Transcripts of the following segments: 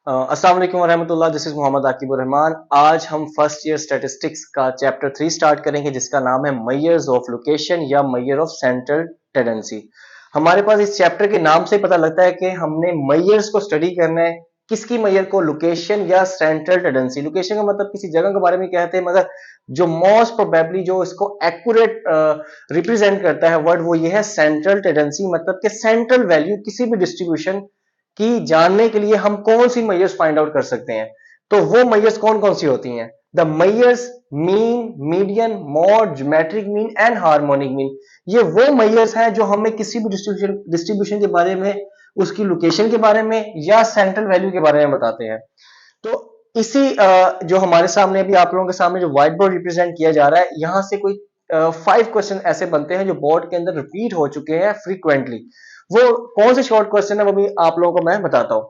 अस्सलाम वालेकुम वरहमतुल्लाह। This is Mohammad Aqibur Rahman. आज हम फर्स्ट ईयर स्टैटिस्टिक्स का चैप्टर 3 स्टार्ट करेंगे जिसका नाम है मैयर्स ऑफ लोकेशन या मैयर ऑफ सेंट्रल टेंडेंसी। हमारे पास इस चैप्टर के नाम से पता लगता है कि हमने मैयर्स को स्टडी करना है। किसकी मैयर को? लोकेशन या सेंट्रल टेंडेंसी। लोकेशन का मतलब किसी जगह के बारे में कहते हैं, मगर जो मोस्ट प्रोबेबली जो इसको एक्यूरेट रिप्रेजेंट करता है वर्ड, वो ये है सेंट्रल टेंडेंसी। मतलब कि सेंट्रल वैल्यू किसी भी डिस्ट्रीब्यूशन की जानने के लिए हम कौन सी मैयर्स फाइंड आउट कर सकते हैं। तो वो मैयर्स कौन कौन सी होती हैं? The measures mean, median, mode, geometric mean and harmonic mean. ये वो मैयर्स हैं जो हमें किसी भी डिस्ट्रीब्यूशन के बारे में, उसकी लोकेशन के बारे में या सेंट्रल वैल्यू के बारे में बताते हैं। तो इसी जो हमारे सामने अभी आप लोगों के सामने जो व्हाइट बोर्ड रिप्रेजेंट किया जा रहा है, यहां से कोई 5 क्वेश्चन ऐसे बनते हैं जो बोर्ड के अंदर रिपीट हो चुके हैं फ्रीक्वेंटली। वो कौन से शॉर्ट क्वेश्चन है वो भी आप लोगों को मैं बताता हूं।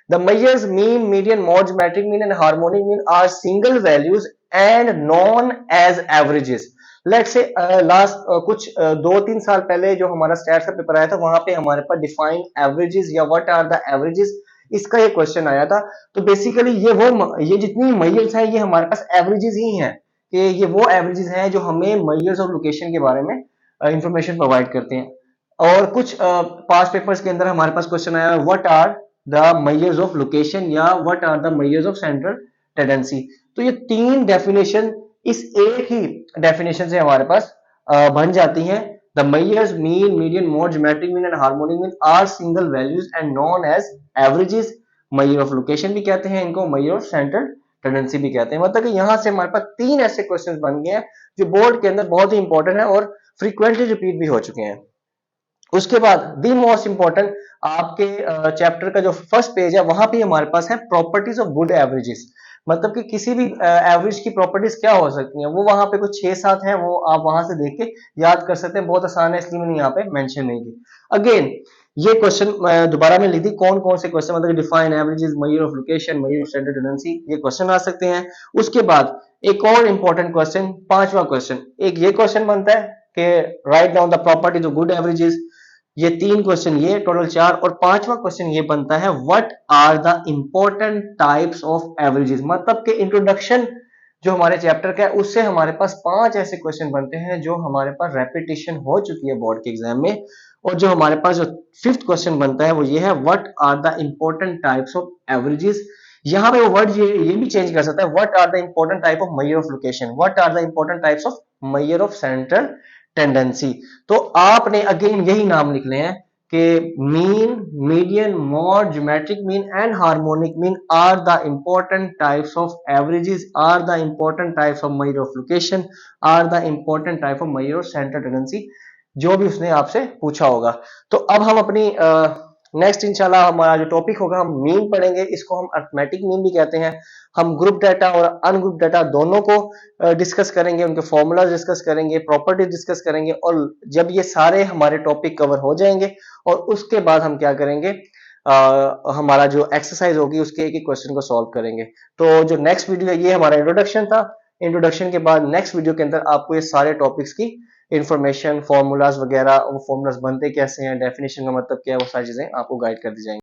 The measures mean, median, mode, geometric mean and harmonic mean are single values and known as averages. Let say last कुछ 2-3 साल पहले जो हमारा स्टैट्स का पेपर आया था, वहां पे हमारे पास डिफाइन एवरेजेस या व्हाट आर द एवरेजेस, इसका ये क्वेश्चन आया था। तो बेसिकली ये जितनी मैयर्स हैं ये हमारे पास एवरेजेस ही हैं, कि ये वो एवरेजेस हैं जो हमें मैयर्स और लोकेशन के बारे में इंफॉर्मेशन प्रोवाइड करते हैं। और कुछ पास्ट पेपर्स के अंदर हमारे पास क्वेश्चन आया, what are the measures of location या what are the measures of central tendency. तो ये तीन डेफिनेशन इस एक ही डेफिनेशन से हमारे पास बन जाती हैं। The measures mean, median, mode, geometric mean and harmonic mean are single values and known as averages. Measure of location भी कहते हैं इनको, मैयर ऑफ सेंट्रल टेंडेंसी भी कहते हैं। मतलब कि यहां से हमारे पास तीन ऐसे क्वेश्चन बन गए हैं जो बोर्ड के अंदर बहुत ही इंपॉर्टेंट है और फ्रीक्वेंटली रिपीट भी हो चुके हैं। उसके बाद दी मोस्ट इंपॉर्टेंट, आपके चैप्टर का जो फर्स्ट पेज है वहां पे हमारे पास है प्रॉपर्टीज ऑफ गुड एवरेजेस। मतलब कि किसी भी एवरेज की प्रॉपर्टीज क्या हो सकती हैं, वो वहां पे कुछ 6-7 हैं, वो आप वहां से देख के याद कर सकते हैं। बहुत आसान है, इसलिए मैंने यहाँ पे मेंशन नहीं की। अगेन ये क्वेश्चन दोबारा में लिख दी, कौन कौन से क्वेश्चन, मतलब define averages, measure of location, measure of standard tendency, ये क्वेश्चन आ सकते हैं। उसके बाद एक और इंपॉर्टेंट क्वेश्चन, पांचवा क्वेश्चन, एक ये क्वेश्चन बनता है कि write down the properties of good averages. ये तीन क्वेश्चन, ये टोटल 4। और पांचवा क्वेश्चन ये बनता है, what are the important types of averages. मतलब के इंट्रोडक्शन जो हमारे चैप्टर का है उससे हमारे पास 5 ऐसे क्वेश्चन बनते हैं जो हमारे पास रेपिटेशन हो चुकी है बोर्ड के एग्जाम में। और जो हमारे पास जो फिफ्थ क्वेश्चन बनता है वो ये है, what are the important types of averages. यहाँ पे वो वर्ड ये भी चेंज कर सकता है, what are the important type of measure of location, what are the important types of measure of central tendency. तो आपने अगेन यही नाम लिखने हैं कि mean, median, mode, geometric mean and harmonic mean are the important types of averages, are the important types of measure of location, are the important type of measure of central tendency, जो भी उसने आपसे पूछा होगा। तो अब हम अपनी नेक्स्ट इंशाल्लाह हमारा जो टॉपिक होगा, हम मीन पढ़ेंगे। इसको हम अरिथमेटिक मीन भी कहते हैं। हम ग्रुप डाटा और अनग्रुप डाटा दोनों को डिस्कस करेंगे, उनके फॉर्मूला डिस्कस करेंगे, प्रॉपर्टीज डिस्कस करेंगे। और जब ये सारे हमारे टॉपिक कवर हो जाएंगे और उसके बाद हम क्या करेंगे, हमारा जो एक्सरसाइज होगी उसके एक एक क्वेश्चन को सॉल्व करेंगे। तो जो नेक्स्ट वीडियो है ये हमारा इंट्रोडक्शन था। इंट्रोडक्शन के बाद नेक्स्ट वीडियो के अंदर आपको ये सारे टॉपिक्स की इंफॉर्मेशन, फॉर्मूलाज वगैरह, वो फॉर्मूलाज बनते कैसे हैं, डेफिनेशन का मतलब क्या है, वो सारी चीजें आपको गाइड कर दी जाएंगी।